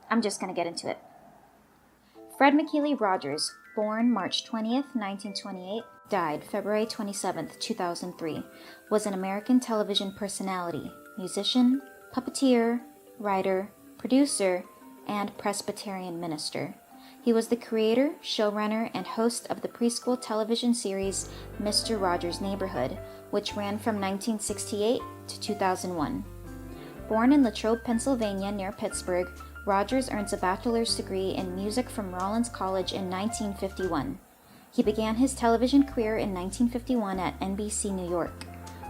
I'm just going to get into it. Fred McKeely Rogers, born March 20th, 1928, died February 27th, 2003, was an American television personality, musician, puppeteer, writer, producer, and Presbyterian minister. He was the creator, showrunner, and host of the preschool television series Mr. Rogers' Neighborhood, which ran from 1968 to 2001. Born in Latrobe, Pennsylvania, near Pittsburgh, Rogers earns a bachelor's degree in music from Rollins College in 1951. He began his television career in 1951 at NBC New York.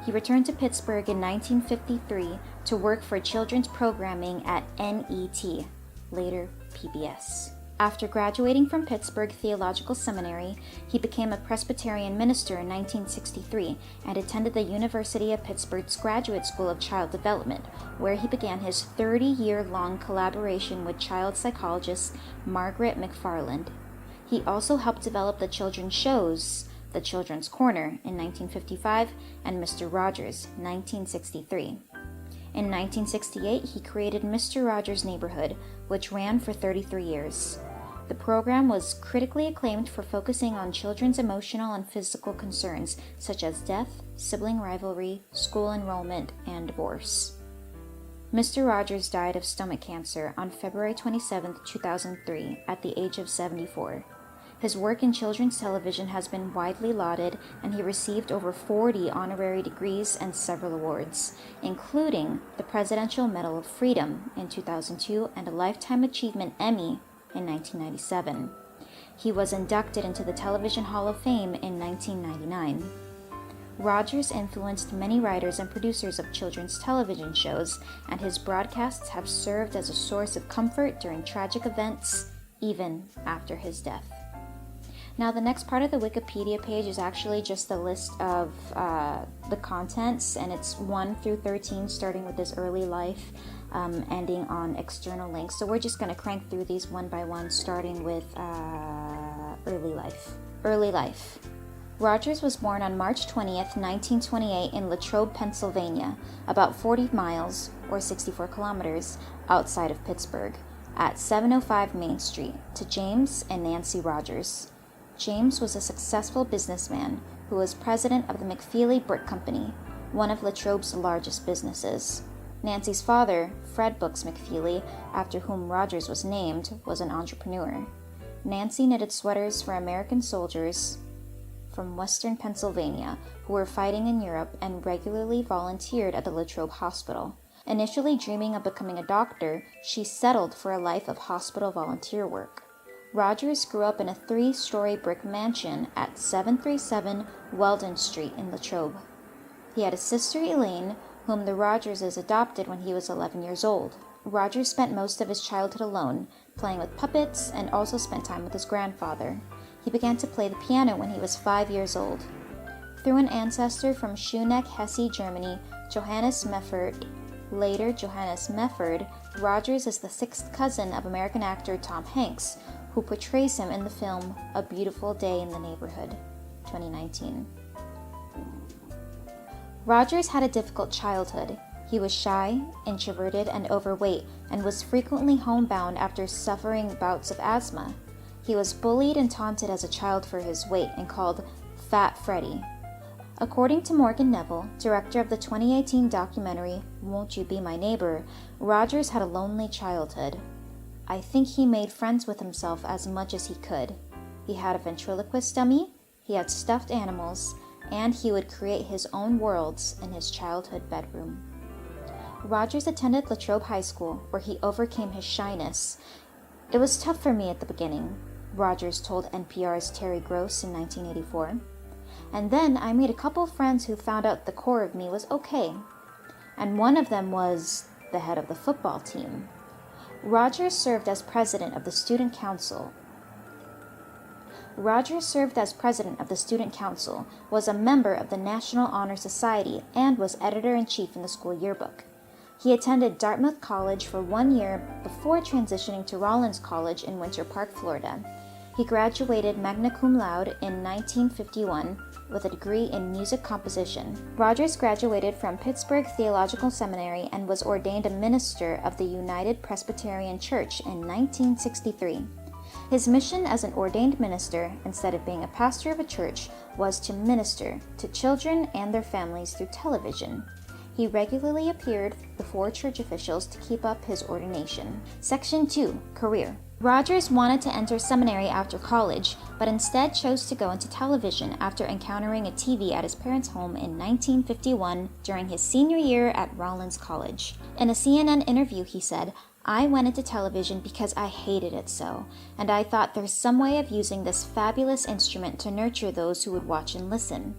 He returned to Pittsburgh in 1953 to work for children's programming at NET, later PBS. After graduating from Pittsburgh Theological Seminary, he became a Presbyterian minister in 1963 and attended the University of Pittsburgh's Graduate School of Child Development, where he began his 30-year-long collaboration with child psychologist Margaret McFarland. He also helped develop the children's shows The Children's Corner in 1955 and Mr. Rogers, 1963. In 1968, he created Mr. Rogers' Neighborhood, which ran for 33 years. The program was critically acclaimed for focusing on children's emotional and physical concerns such as death, sibling rivalry, school enrollment, and divorce. Mr. Rogers died of stomach cancer on February 27, 2003, at the age of 74. His work in children's television has been widely lauded, and he received over 40 honorary degrees and several awards, including the Presidential Medal of Freedom in 2002 and a Lifetime Achievement Emmy in 1997. He was inducted into the Television Hall of Fame in 1999. Rogers influenced many writers and producers of children's television shows, and his broadcasts have served as a source of comfort during tragic events, even after his death. Now, the next part of the Wikipedia page is actually just a list of the contents, and it's 1 through 13, starting with his early life, ending on external links. So we're just going to crank through these one by one, starting with early life. Early life. Rogers was born on March 20th, 1928 in Latrobe, Pennsylvania, about 40 miles, or 64 kilometers, outside of Pittsburgh, at 705 Main Street, to James and Nancy Rogers. James was a successful businessman who was president of the McFeely Brick Company, one of Latrobe's largest businesses. Nancy's father, Fred Books McFeely, after whom Rogers was named, was an entrepreneur. Nancy knitted sweaters for American soldiers from western Pennsylvania who were fighting in Europe and regularly volunteered at the Latrobe Hospital. Initially dreaming of becoming a doctor, she settled for a life of hospital volunteer work. Rogers grew up in a 3-story brick mansion at 737 Weldon Street in Latrobe. He had a sister, Elaine, whom the Rogerses adopted when he was 11 years old. Rogers spent most of his childhood alone, playing with puppets, and also spent time with his grandfather. He began to play the piano when he was 5 years old. Through an ancestor from Schöneck, Hesse, Germany, Johannes Meffert, later Johannes Mefford, Rogers is the 6th cousin of American actor Tom Hanks, who portrays him in the film A Beautiful Day in the Neighborhood, 2019. Rogers had a difficult childhood. He was shy, introverted, and overweight, and was frequently homebound after suffering bouts of asthma. He was bullied and taunted as a child for his weight and called Fat Freddy. According to Morgan Neville, director of the 2018 documentary Won't You Be My Neighbor, Rogers had a lonely childhood. I think he made friends with himself as much as he could. He had a ventriloquist dummy, he had stuffed animals, and he would create his own worlds in his childhood bedroom. Rogers attended Latrobe High School, where he overcame his shyness. It was tough for me at the beginning, Rogers told NPR's Terry Gross in 1984. And then I made a couple friends who found out the core of me was okay. And one of them was the head of the football team. Rogers served as president of the Student Council, was a member of the National Honor Society, and was editor-in-chief in the school yearbook. He attended Dartmouth College for 1 year before transitioning to Rollins College in Winter Park, Florida. He graduated magna cum laude in 1951 with a degree in music composition. Rogers graduated from Pittsburgh Theological Seminary and was ordained a minister of the United Presbyterian Church in 1963. His mission as an ordained minister, instead of being a pastor of a church, was to minister to children and their families through television. He regularly appeared before church officials to keep up his ordination. Section 2. Career. Rogers wanted to enter seminary after college, but instead chose to go into television after encountering a TV at his parents' home in 1951 during his senior year at Rollins College. In a CNN interview, he said, "I went into television because I hated it so, and I thought there's some way of using this fabulous instrument to nurture those who would watch and listen."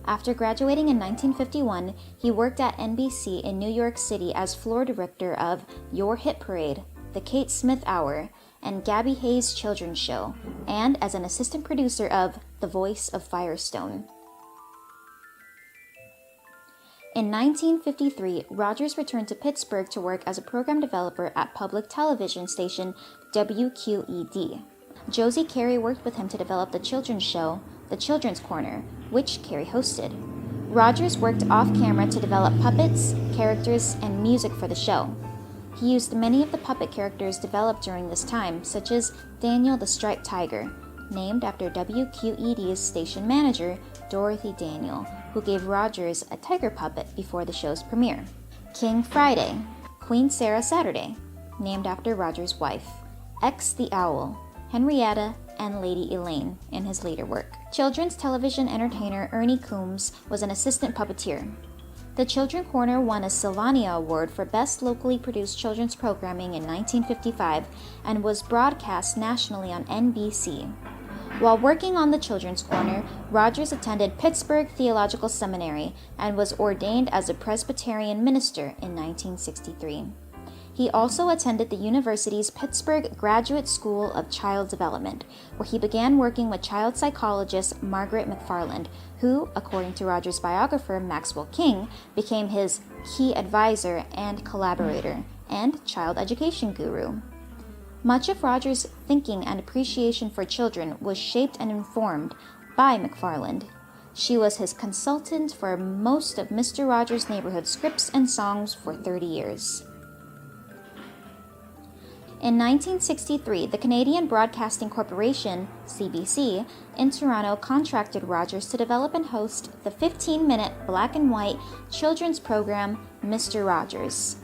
After graduating in 1951, he worked at NBC in New York City as floor director of Your Hit Parade, The Kate Smith Hour, and Gabby Hayes' Children's Show, and as an assistant producer of The Voice of Firestone. In 1953, Rogers returned to Pittsburgh to work as a program developer at public television station WQED. Josie Carey worked with him to develop the children's show, The Children's Corner, which Carey hosted. Rogers worked off-camera to develop puppets, characters, and music for the show. He used many of the puppet characters developed during this time, such as Daniel the Striped Tiger, named after WQED's station manager, Dorothy Daniel, who gave Rogers a tiger puppet before the show's premiere. King Friday, Queen Sarah Saturday, named after Rogers' wife. X the Owl, Henrietta, and Lady Elaine in his later work. Children's television entertainer Ernie Coombs was an assistant puppeteer. The Children's Corner won a Sylvania Award for Best Locally Produced Children's Programming in 1955 and was broadcast nationally on NBC. While working on the Children's Corner, Rogers attended Pittsburgh Theological Seminary and was ordained as a Presbyterian minister in 1963. He also attended the university's Pittsburgh Graduate School of Child Development, where he began working with child psychologist Margaret McFarland, who, according to Rogers' biographer Maxwell King, became his key advisor and collaborator, and child education guru. Much of Rogers' thinking and appreciation for children was shaped and informed by McFarland. She was his consultant for most of Mr. Rogers' Neighborhood scripts and songs for 30 years. In 1963, the Canadian Broadcasting Corporation, CBC, in Toronto contracted Rogers to develop and host the 15-minute black and white children's program, Mr. Rogers.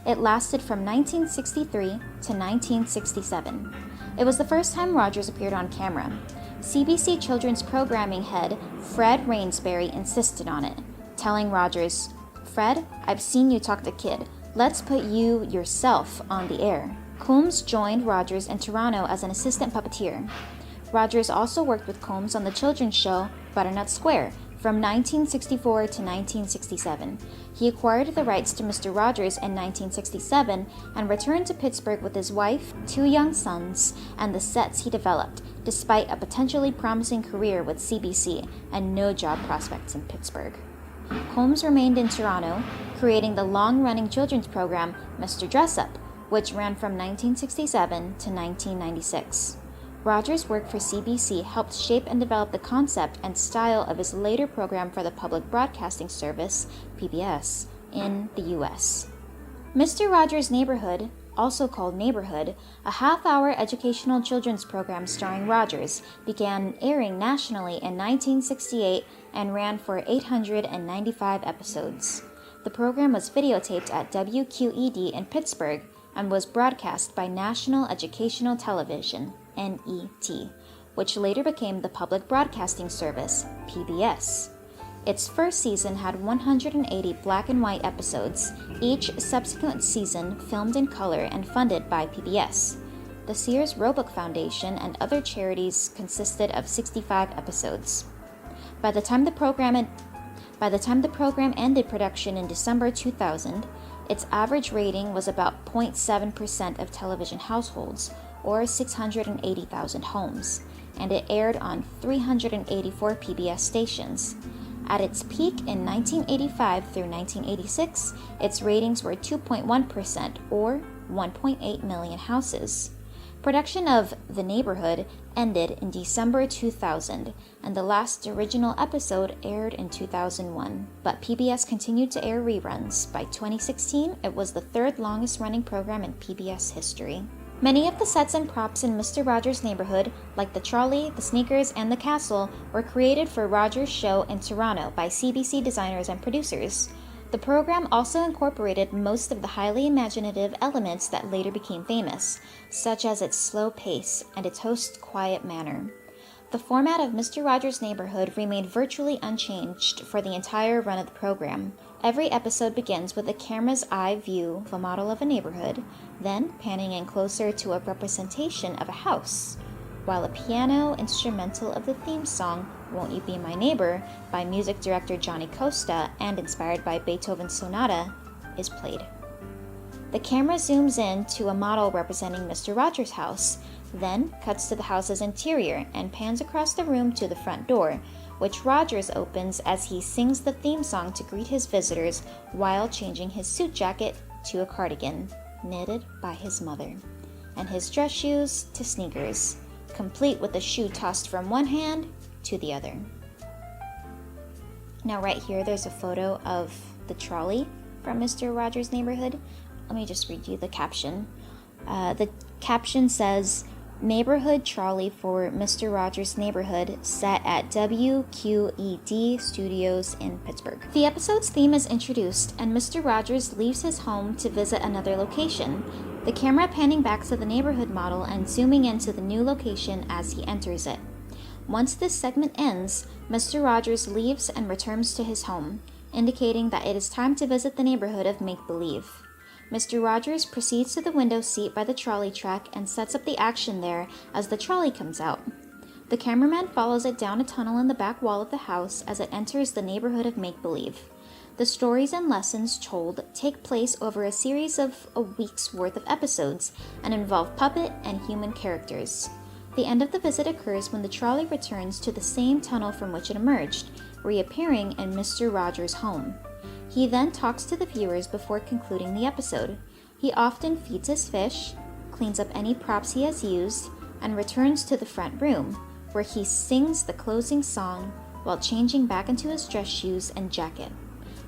It lasted from 1963 to 1967. It was the first time Rogers appeared on camera. CBC children's programming head, Fred Rainsbury, insisted on it, telling Rogers, "Fred, I've seen you talk to Kid. Let's put you yourself on the air." Coombs joined Rogers in Toronto as an assistant puppeteer. Rogers also worked with Coombs on the children's show Butternut Square from 1964 to 1967. He acquired the rights to Mr. Rogers in 1967 and returned to Pittsburgh with his wife, 2 young sons, and the sets he developed, despite a potentially promising career with CBC and no job prospects in Pittsburgh. Coombs remained in Toronto, creating the long-running children's program Mr. Dressup, which ran from 1967 to 1996. Rogers' work for CBC helped shape and develop the concept and style of his later program for the Public Broadcasting Service, PBS, in the U.S. Mr. Rogers' Neighborhood, also called Neighborhood, a half-hour educational children's program starring Rogers, began airing nationally in 1968 and ran for 895 episodes. The program was videotaped at WQED in Pittsburgh and was broadcast by National Educational Television, NET, which later became the Public Broadcasting Service, PBS. Its first season had 180 black and white episodes, each subsequent season filmed in color and funded by PBS. The Sears Roebuck Foundation and other charities consisted of 65 episodes. By the time the program ended production in December 2000, its average rating was about 0.7% of television households, or 680,000 homes, and it aired on 384 PBS stations. At its peak in 1985 through 1986, its ratings were 2.1%, or 1.8 million houses. Production of The Neighborhood ended in December 2000, and the last original episode aired in 2001, but PBS continued to air reruns. By 2016, it was the third longest running program in PBS history. Many of the sets and props in Mr. Rogers' Neighborhood, like the trolley, the sneakers, and the castle, were created for Rogers' show in Toronto by CBC designers and producers. The program also incorporated most of the highly imaginative elements that later became famous, such as its slow pace and its host's quiet manner. The format of Mr. Rogers' Neighborhood remained virtually unchanged for the entire run of the program. Every episode begins with a camera's eye view of a model of a neighborhood, then panning in closer to a representation of a house, while a piano instrumental of the theme song Won't You Be My Neighbor by music director Johnny Costa and inspired by Beethoven's Sonata is played. The camera zooms in to a model representing Mr. Rogers' house, then cuts to the house's interior and pans across the room to the front door, which Rogers opens as he sings the theme song to greet his visitors while changing his suit jacket to a cardigan, knitted by his mother, and his dress shoes to sneakers, complete with the shoe tossed from one hand to the other. Now right here there's a photo of the trolley from Mr. Rogers' Neighborhood. Let me just read you the caption. The caption says, "Neighborhood trolley for Mr. Rogers' Neighborhood set at WQED Studios in Pittsburgh." The episode's theme is introduced, and Mr. Rogers leaves his home to visit another location, the camera panning back to the neighborhood model and zooming into the new location as he enters it. Once this segment ends, Mr. Rogers leaves and returns to his home, indicating that it is time to visit the neighborhood of make-believe. Mr. Rogers proceeds to the window seat by the trolley track and sets up the action there as the trolley comes out. The cameraman follows it down a tunnel in the back wall of the house as it enters the neighborhood of make-believe. The stories and lessons told take place over a series of a week's worth of episodes and involve puppet and human characters. The end of the visit occurs when the trolley returns to the same tunnel from which it emerged, reappearing in Mr. Rogers' home. He then talks to the viewers before concluding the episode. He often feeds his fish, cleans up any props he has used, and returns to the front room, where he sings the closing song while changing back into his dress shoes and jacket.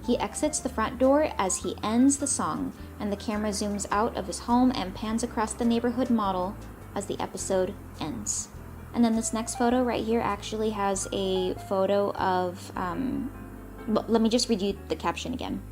He exits the front door as he ends the song, and the camera zooms out of his home and pans across the neighborhood model as the episode ends. And then this next photo right here actually has a photo of, let me just read you the caption again.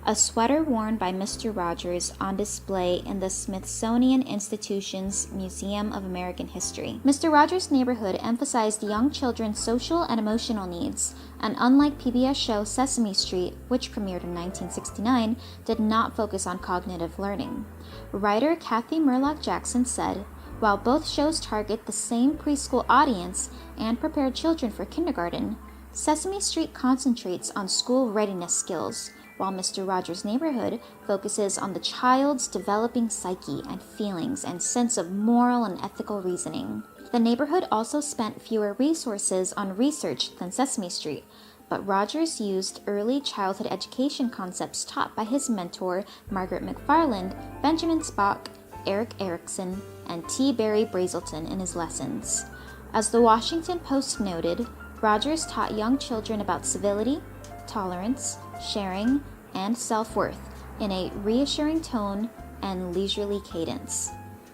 "A sweater worn by Mr. Rogers on display in the Smithsonian Institution's Museum of American History." Mr. Rogers' Neighborhood emphasized young children's social and emotional needs, and unlike PBS show Sesame Street, which premiered in 1969, did not focus on cognitive learning. Writer Kathy Murlock Jackson said, "While both shows target the same preschool audience and prepare children for kindergarten, Sesame Street concentrates on school readiness skills, while Mr. Rogers' Neighborhood focuses on the child's developing psyche and feelings and sense of moral and ethical reasoning." The neighborhood also spent fewer resources on research than Sesame Street, but Rogers used early childhood education concepts taught by his mentor Margaret McFarland, Benjamin Spock, Eric Erickson, and T. Barry Brazelton in his lessons. As the Washington Post noted, Rogers taught young children about civility, tolerance, sharing, and self-worth in a reassuring tone and leisurely cadence.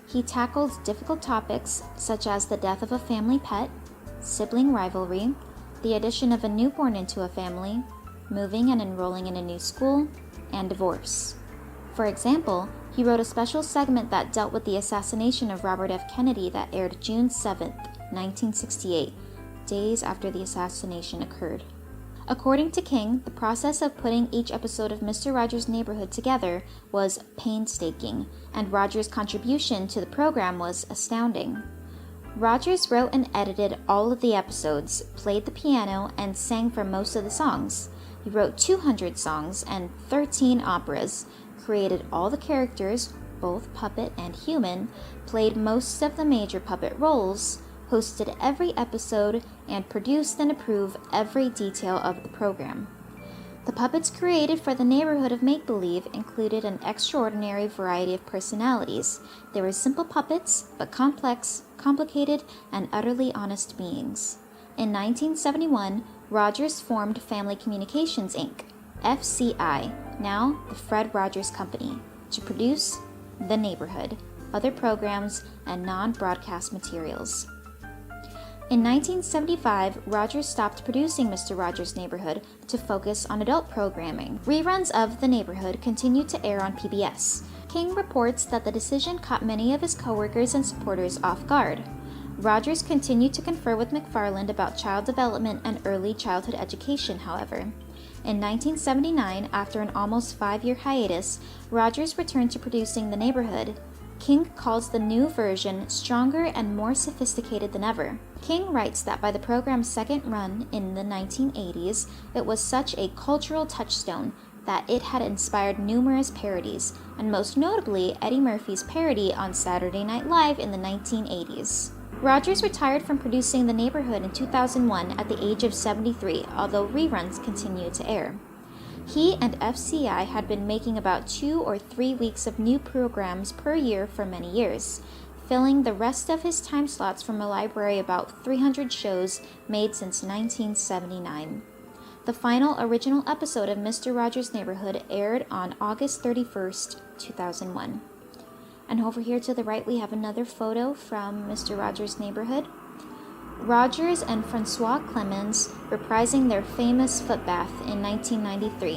He tackled difficult topics such as the death of a family pet, sibling rivalry, the addition of a newborn into a family, moving and enrolling in a new school, and divorce. For example, he wrote a special segment that dealt with the assassination of Robert F. Kennedy that aired June 7, 1968, days after the assassination occurred. According to King, the process of putting each episode of Mr. Rogers' Neighborhood together was painstaking, and Rogers' contribution to the program was astounding. Rogers wrote and edited all of the episodes, played the piano, and sang for most of the songs. He wrote 200 songs and 13 operas, created all the characters, both puppet and human, played most of the major puppet roles, hosted every episode, and produced and approved every detail of the program. The puppets created for the neighborhood of make-believe included an extraordinary variety of personalities. They were simple puppets, but complex, complicated, and utterly honest beings. In 1971, Rogers formed Family Communications, Inc., FCI, now the Fred Rogers Company, to produce The Neighborhood, other programs, and non-broadcast materials. In 1975, Rogers stopped producing Mr. Rogers' Neighborhood to focus on adult programming. Reruns of The Neighborhood continued to air on PBS. King reports that the decision caught many of his coworkers and supporters off guard. Rogers continued to confer with McFarland about child development and early childhood education, however. In 1979, after an almost 5-year hiatus, Rogers returned to producing The Neighborhood. King calls the new version stronger and more sophisticated than ever. King writes that by the program's second run in the 1980s, it was such a cultural touchstone that it had inspired numerous parodies, and most notably Eddie Murphy's parody on Saturday Night Live in the 1980s. Rogers retired from producing The Neighborhood in 2001 at the age of 73, although reruns continued to air. He and FCI had been making about 2 or 3 weeks of new programs per year for many years, filling the rest of his time slots from a library of about 300 shows made since 1979. The final original episode of Mr. Rogers' Neighborhood aired on August 31st, 2001. And over here to the right we have another photo from Mr. Rogers' Neighborhood. Rogers and Francois Clemens reprising their famous footbath in 1993.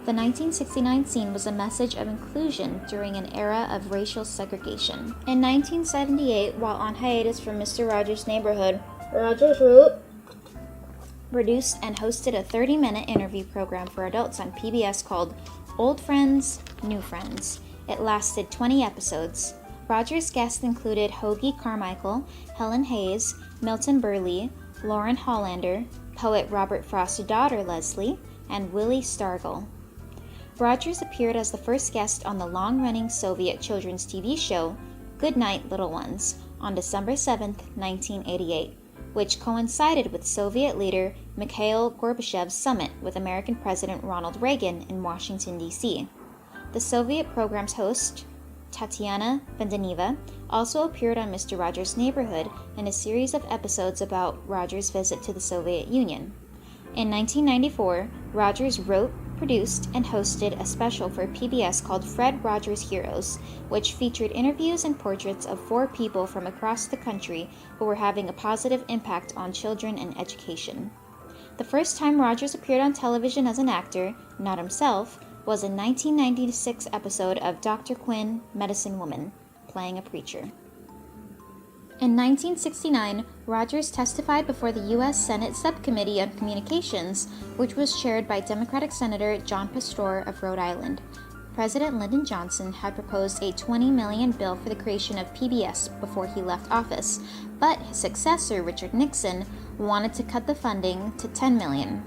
The 1969 scene was a message of inclusion during an era of racial segregation. In 1978, while on hiatus from Mr. Rogers' Neighborhood, Rogers wrote, produced and hosted a 30-minute interview program for adults on PBS called Old Friends, New Friends. It lasted 20 episodes. Rogers' guests included Hoagie Carmichael, Helen Hayes, Milton Berle, Lauren Hollander, poet Robert Frost's daughter Leslie, and Willie Stargell. Rogers appeared as the first guest on the long-running Soviet children's TV show Good Night, Little Ones on December 7, 1988, which coincided with Soviet leader Mikhail Gorbachev's summit with American President Ronald Reagan in Washington, D.C. The Soviet program's host, Tatiana Bendeneva, also appeared on Mr. Rogers' Neighborhood in a series of episodes about Rogers' visit to the Soviet Union. In 1994, Rogers wrote, produced, and hosted a special for PBS called Fred Rogers Heroes, which featured interviews and portraits of 4 people from across the country who were having a positive impact on children and education. The first time Rogers appeared on television as an actor, not himself, was a 1996 episode of Dr. Quinn, Medicine Woman, playing a preacher. In 1969, Rogers testified before the U.S. Senate Subcommittee on Communications, which was chaired by Democratic Senator John Pastor of Rhode Island. President Lyndon Johnson had proposed a $20 million bill for the creation of PBS before he left office, but his successor, Richard Nixon, wanted to cut the funding to $10 million.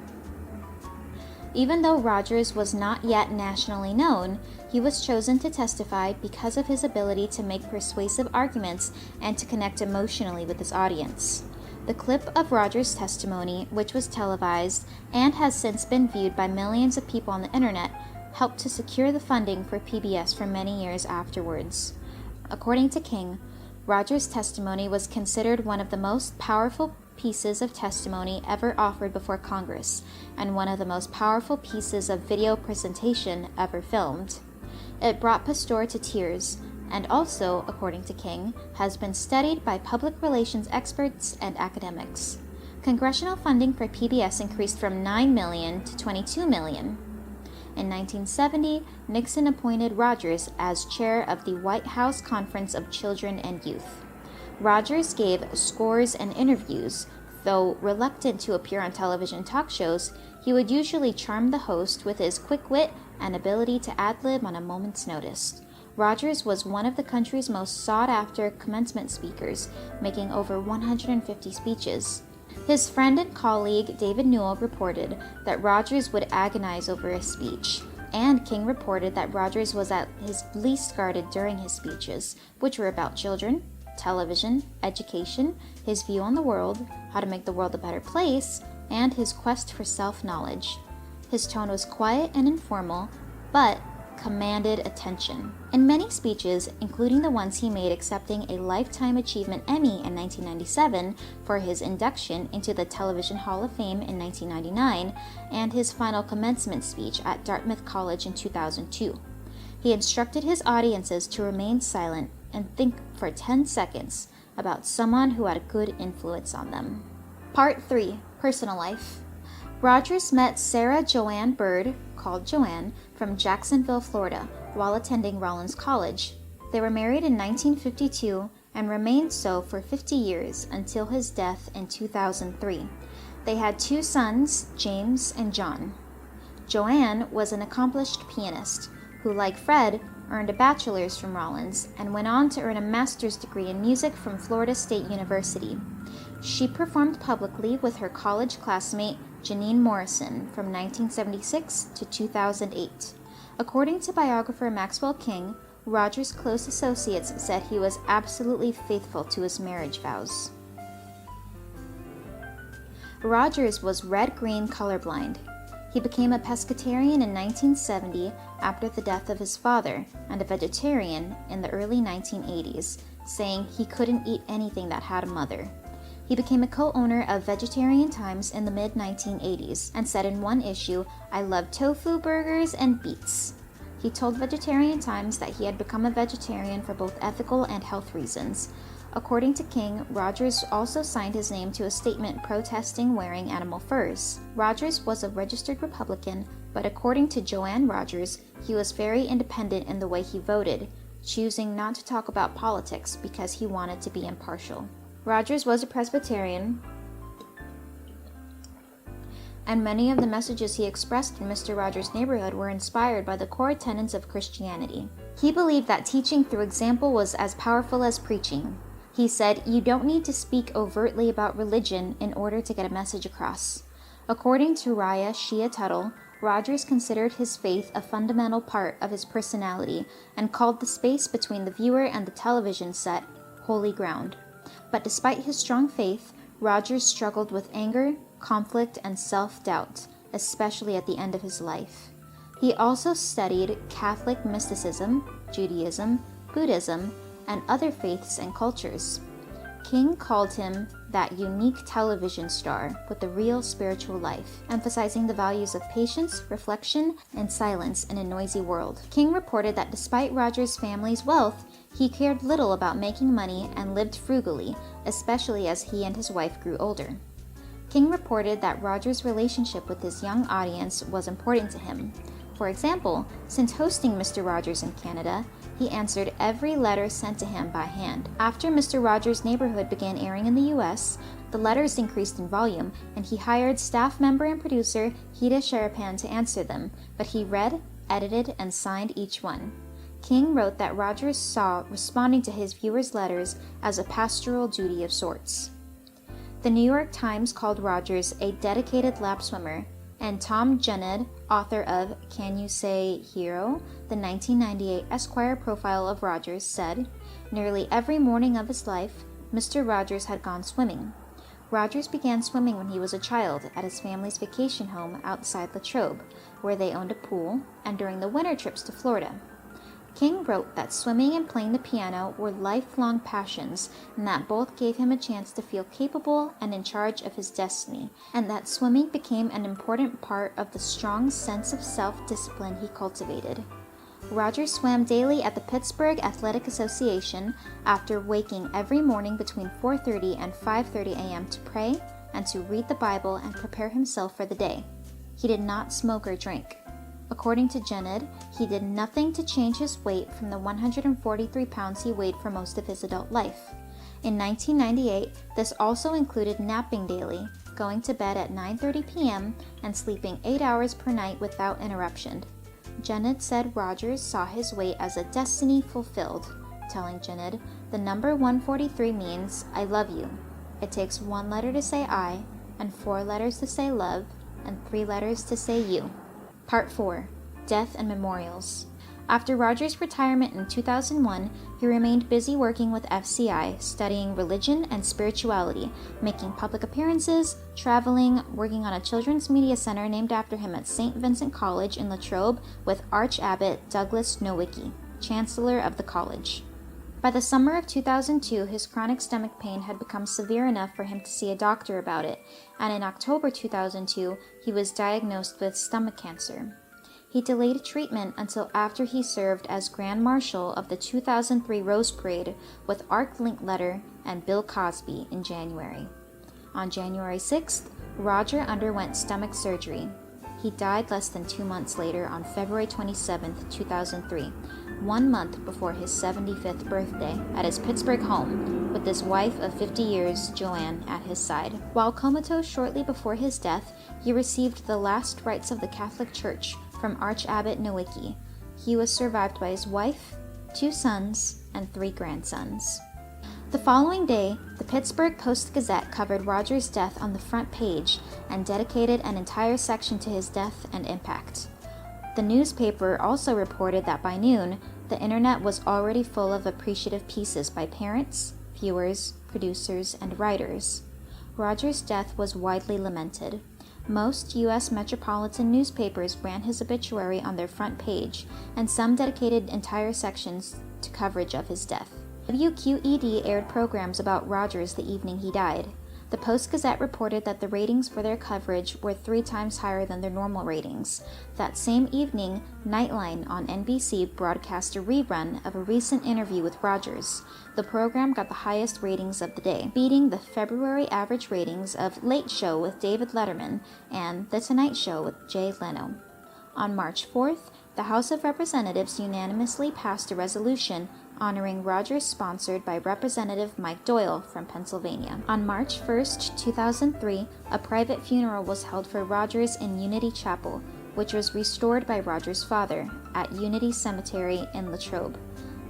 Even though Rogers was not yet nationally known, he was chosen to testify because of his ability to make persuasive arguments and to connect emotionally with his audience. The clip of Rogers' testimony, which was televised and has since been viewed by millions of people on the internet, helped to secure the funding for PBS for many years afterwards. According to King, Rogers' testimony was considered one of the most powerful pieces of testimony ever offered before Congress, and one of the most powerful pieces of video presentation ever filmed. It brought Pastor to tears, and also, according to King, has been studied by public relations experts and academics. Congressional funding for PBS increased from $9 million to $22 million. In 1970, Nixon appointed Rogers as chair of the White House Conference of Children and Youth. Rogers gave scores and interviews. Though reluctant to appear on television talk shows, he would usually charm the host with his quick wit and ability to ad-lib on a moment's notice. Rogers was one of the country's most sought-after commencement speakers, making over 150 speeches. His friend and colleague David Newell reported that Rogers would agonize over a speech, and King reported that Rogers was at his least guarded during his speeches, which were about children, television, education, his view on the world, how to make the world a better place, and his quest for self-knowledge. His tone was quiet and informal, but commanded attention. In many speeches, including the ones he made accepting a Lifetime Achievement Emmy in 1997 for his induction into the Television Hall of Fame in 1999, and his final commencement speech at Dartmouth College in 2002, he instructed his audiences to remain silent and think for 10 seconds about someone who had a good influence on them. Part 3. Personal life. Rogers met Sarah Joanne Bird, called Joanne, from Jacksonville, Florida, while attending Rollins College. They were married in 1952 and remained so for 50 years until his death in 2003. They had 2 sons, James and John. Joanne was an accomplished pianist who, like Fred, earned a bachelor's from Rollins and went on to earn a master's degree in music from Florida State University. She performed publicly with her college classmate Janine Morrison from 1976 to 2008. According to biographer Maxwell King, Rogers' close associates said he was absolutely faithful to his marriage vows. Rogers was red-green colorblind. He became a pescatarian in 1970 after the death of his father, and a vegetarian in the early 1980s, saying he couldn't eat anything that had a mother. He became a co-owner of Vegetarian Times in the mid-1980s and said in one issue, "I love tofu burgers and beets." He told Vegetarian Times that he had become a vegetarian for both ethical and health reasons. According to King, Rogers also signed his name to a statement protesting wearing animal furs. Rogers was a registered Republican, but according to Joanne Rogers, he was very independent in the way he voted, choosing not to talk about politics because he wanted to be impartial. Rogers was a Presbyterian, and many of the messages he expressed in Mr. Rogers' Neighborhood were inspired by the core tenets of Christianity. He believed that teaching through example was as powerful as preaching. He said, "You don't need to speak overtly about religion in order to get a message across." According to Raya Shia Tuttle, Rogers considered his faith a fundamental part of his personality and called the space between the viewer and the television set holy ground. But despite his strong faith, Rogers struggled with anger, conflict, and self-doubt, especially at the end of his life. He also studied Catholic mysticism, Judaism, Buddhism, and other faiths and cultures. King called him that unique television star with a real spiritual life, emphasizing the values of patience, reflection, and silence in a noisy world. King reported that despite Rogers' family's wealth, he cared little about making money and lived frugally, especially as he and his wife grew older. King reported that Rogers' relationship with his young audience was important to him. For example, since hosting Mr. Rogers in Canada, he answered every letter sent to him by hand. After Mr. Rogers' Neighborhood began airing in the US, the letters increased in volume, and he hired staff member and producer Hida Sharapan to answer them, but he read, edited, and signed each one. King wrote that Rogers saw responding to his viewers' letters as a pastoral duty of sorts. The New York Times called Rogers a dedicated lap swimmer, and Tom Junned, author of Can You Say Hero?, the 1998 Esquire profile of Rogers, said, "Nearly every morning of his life, Mr. Rogers had gone swimming. Rogers began swimming when he was a child at his family's vacation home outside Latrobe, where they owned a pool, and during the winter trips to Florida." King wrote that swimming and playing the piano were lifelong passions, and that both gave him a chance to feel capable and in charge of his destiny, and that swimming became an important part of the strong sense of self-discipline he cultivated. Rogers swam daily at the Pittsburgh Athletic Association after waking every morning between 4:30 and 5:30 a.m. to pray and to read the Bible and prepare himself for the day. He did not smoke or drink. According to Junned, he did nothing to change his weight from the 143 pounds he weighed for most of his adult life. In 1998, this also included napping daily, going to bed at 9:30 p.m., and sleeping 8 hours per night without interruption. Junned said Rogers saw his weight as a destiny fulfilled, telling Junned, "The number 143 means I love you. It takes 1 letter to say I, and 4 letters to say love, and 3 letters to say you." Part 4. Death and Memorials. After Rogers' retirement in 2001, he remained busy working with FCI, studying religion and spirituality, making public appearances, traveling, working on a children's media center named after him at St. Vincent College in Latrobe with Arch-Abbot Douglas Nowicki, Chancellor of the college. By the summer of 2002, his chronic stomach pain had become severe enough for him to see a doctor about it, and in October 2002, he was diagnosed with stomach cancer. He delayed treatment until after he served as Grand Marshal of the 2003 Rose Parade with Arc Linkletter and Bill Cosby in January. On January 6th, Roger underwent stomach surgery. He died less than 2 months later on February 27, 2003, 1 month before his 75th birthday, at his Pittsburgh home, with his wife of 50 years, Joanne, at his side. While comatose shortly before his death, he received the last rites of the Catholic Church from Arch-Abbot Nowicki. He was survived by his wife, 2 sons, and 3 grandsons. The following day, the Pittsburgh Post-Gazette covered Rogers' death on the front page and dedicated an entire section to his death and impact. The newspaper also reported that by noon, the internet was already full of appreciative pieces by parents, viewers, producers, and writers. Rogers' death was widely lamented. Most U.S. metropolitan newspapers ran his obituary on their front page, and some dedicated entire sections to coverage of his death. WQED aired programs about Rogers the evening he died. The Post-Gazette reported that the ratings for their coverage were 3 times higher than their normal ratings. That same evening, Nightline on NBC broadcast a rerun of a recent interview with Rogers. The program got the highest ratings of the day, beating the February average ratings of Late Show with David Letterman and The Tonight Show with Jay Leno. On March 4th, the House of Representatives unanimously passed a resolution honoring Rogers, sponsored by Representative Mike Doyle from Pennsylvania. On March 1, 2003, a private funeral was held for Rogers in Unity Chapel, which was restored by Rogers' father, at Unity Cemetery in Latrobe.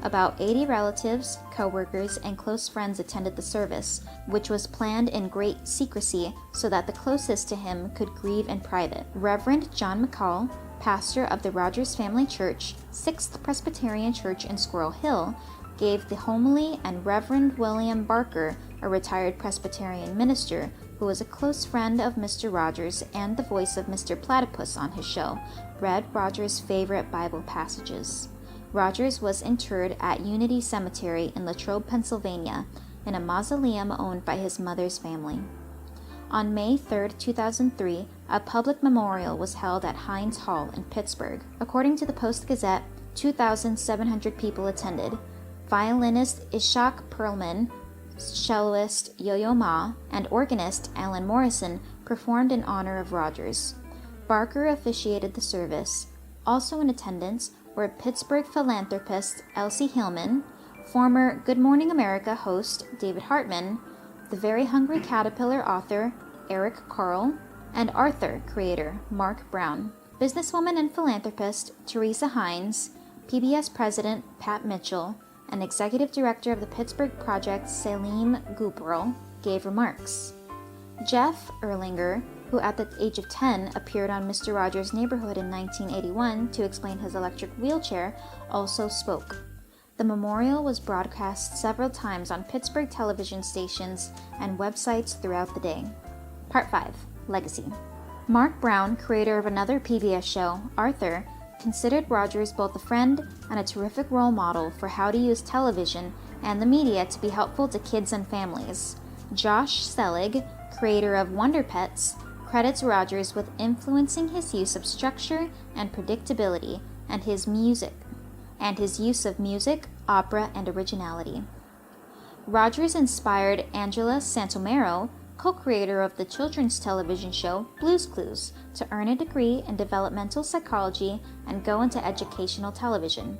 About 80 relatives, co-workers, and close friends attended the service, which was planned in great secrecy so that the closest to him could grieve in private. Reverend John McCall, pastor of the Rogers Family Church, 6th Presbyterian Church in Squirrel Hill, gave the homily, and Reverend William Barker, a retired Presbyterian minister who was a close friend of Mr. Rogers and the voice of Mr. Platypus on his show, read Rogers' favorite Bible passages. Rogers was interred at Unity Cemetery in Latrobe, Pennsylvania, in a mausoleum owned by his mother's family. On May 3, 2003, a public memorial was held at Heinz Hall in Pittsburgh. According to the Post-Gazette, 2,700 people attended. Violinist Ishak Perlman, celloist Yo-Yo Ma, and organist Alan Morrison performed in honor of Rogers. Barker officiated the service. Also in attendance were Pittsburgh philanthropist Elsie Hillman, former Good Morning America host David Hartman, The Very Hungry Caterpillar author Eric Carle, and Arthur creator Mark Brown. Businesswoman and philanthropist Teresa Hines, PBS president Pat Mitchell, and executive director of the Pittsburgh Project Salim Gubrel gave remarks. Jeff Erlinger, who at the age of 10 appeared on Mr. Rogers' Neighborhood in 1981 to explain his electric wheelchair, also spoke. The memorial was broadcast several times on Pittsburgh television stations and websites throughout the day. Part 5. Legacy. Mark Brown, creator of another PBS show, Arthur, considered Rogers both a friend and a terrific role model for how to use television and the media to be helpful to kids and families. Josh Selig, creator of Wonder Pets, credits Rogers with influencing his use of structure and predictability and his use of music, opera, and originality. Rogers inspired Angela Santomero, co-creator of the children's television show Blue's Clues, to earn a degree in developmental psychology and go into educational television.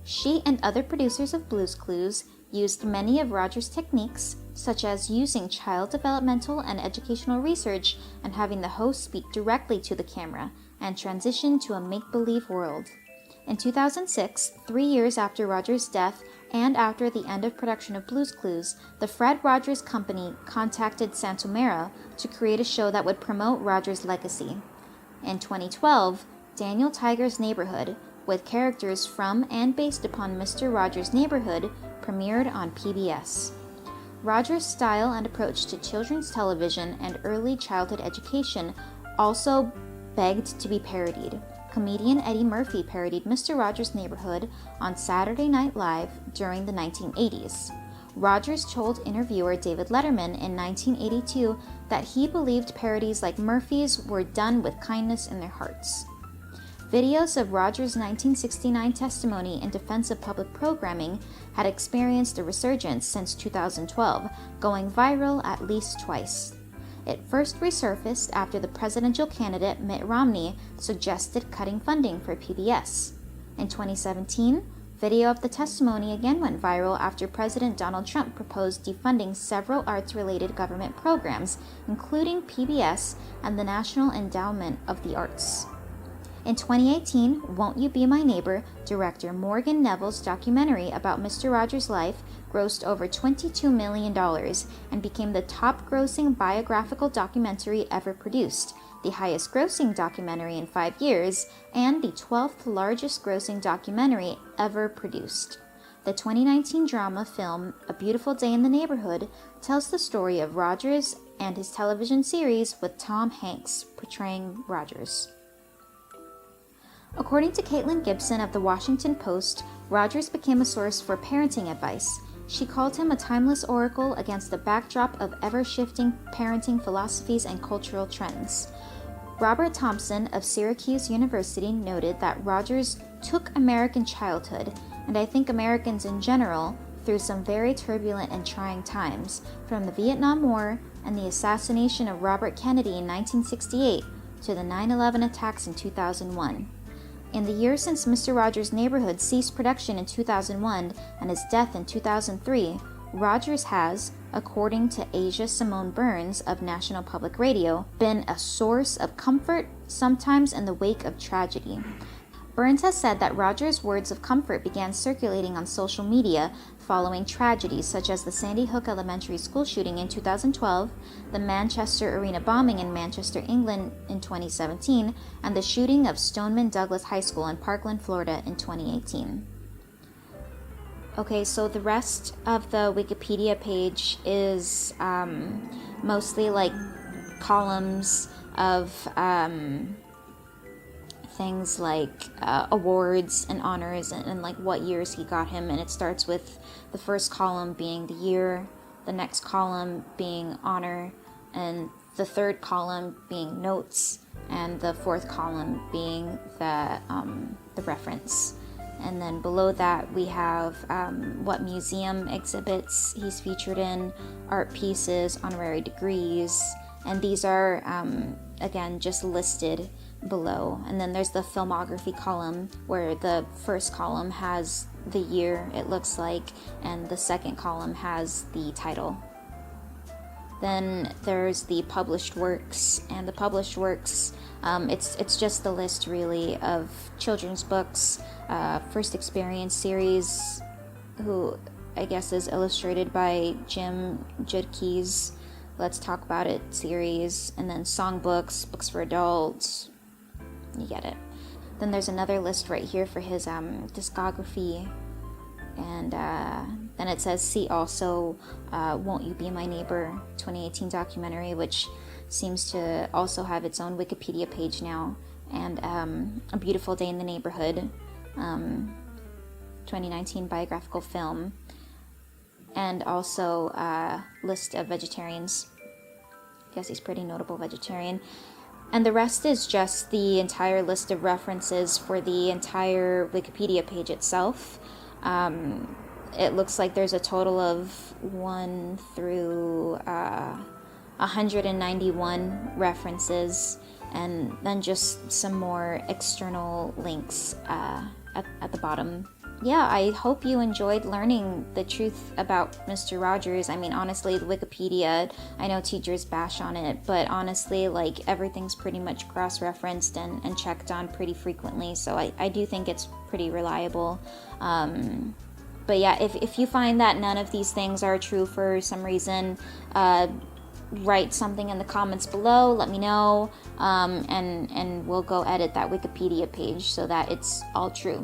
She and other producers of Blue's Clues used many of Rogers' techniques, such as using child developmental and educational research and having the host speak directly to the camera, and transition to a make-believe world. In 2006, 3 years after Rogers' death and after the end of production of Blue's Clues, the Fred Rogers Company contacted Santomera to create a show that would promote Rogers' legacy. In 2012, Daniel Tiger's Neighborhood, with characters from and based upon Mr. Rogers' Neighborhood, premiered on PBS. Rogers' style and approach to children's television and early childhood education also begged to be parodied. Comedian Eddie Murphy parodied Mr. Rogers' Neighborhood on Saturday Night Live during the 1980s. Rogers told interviewer David Letterman in 1982 that he believed parodies like Murphy's were done with kindness in their hearts. Videos of Rogers' 1969 testimony in defense of public programming had experienced a resurgence since 2012, going viral at least twice. It first resurfaced after the presidential candidate Mitt Romney suggested cutting funding for PBS. In 2017, video of the testimony again went viral after President Donald Trump proposed defunding several arts-related government programs, including PBS and the National Endowment of the Arts. In 2018, Won't You Be My Neighbor, director Morgan Neville's documentary about Mr. Rogers' life grossed over $22 million and became the top-grossing biographical documentary ever produced, the highest-grossing documentary in 5 years, and the 12th largest-grossing documentary ever produced. The 2019 drama film A Beautiful Day in the Neighborhood tells the story of Rogers and his television series with Tom Hanks portraying Rogers. According to Caitlin Gibson of The Washington Post, Rogers became a source for parenting advice. She called him a timeless oracle against the backdrop of ever-shifting parenting philosophies and cultural trends. Robert Thompson of Syracuse University noted that Rogers took American childhood, and I think Americans in general, through some very turbulent and trying times, from the Vietnam War and the assassination of Robert Kennedy in 1968 to the 9/11 attacks in 2001. In the years since Mr. Rogers' Neighborhood ceased production in 2001 and his death in 2003, Rogers has, according to Asia Simone Burns of National Public Radio, been a source of comfort, sometimes in the wake of tragedy. Burns has said that Rogers' words of comfort began circulating on social media following tragedies such as the Sandy Hook Elementary School shooting in 2012, the Manchester Arena bombing in Manchester, England in 2017, and the shooting of Stoneman Douglas High School in Parkland, Florida in 2018. Okay, so the rest of the Wikipedia page is mostly like columns of things like awards and honors and like what years he got him, and it starts with the first column being the year, the next column being honor, and the third column being notes, and the fourth column being the reference. And then below that we have what museum exhibits he's featured in, art pieces, honorary degrees, and these are again just listed below. And then there's the filmography column, where the first column has the year, it looks like, and the second column has the title. Then there's the published works, and the published works, it's just the list really of children's books, first experience series, who I guess is illustrated by Jim Judkey's Let's Talk About It series, and then songbooks, books for adults, you get it. Then there's another list right here for his discography, and then it says see also Won't You Be My Neighbor 2018 documentary, which seems to also have its own Wikipedia page now, and A Beautiful Day in the Neighborhood 2019 biographical film, and also a list of vegetarians. I guess he's a pretty notable vegetarian. And the rest is just the entire list of references for the entire Wikipedia page itself. It looks like there's a total of 1 through 191 references, and then just some more external links at the bottom. Yeah, I hope you enjoyed learning the truth about Mr. Rogers. I mean, honestly, the Wikipedia, I know teachers bash on it, but honestly, like, everything's pretty much cross-referenced and checked on pretty frequently, so I do think it's pretty reliable. But yeah, if you find that none of these things are true for some reason, write something in the comments below, let me know, and we'll go edit that Wikipedia page so that it's all true.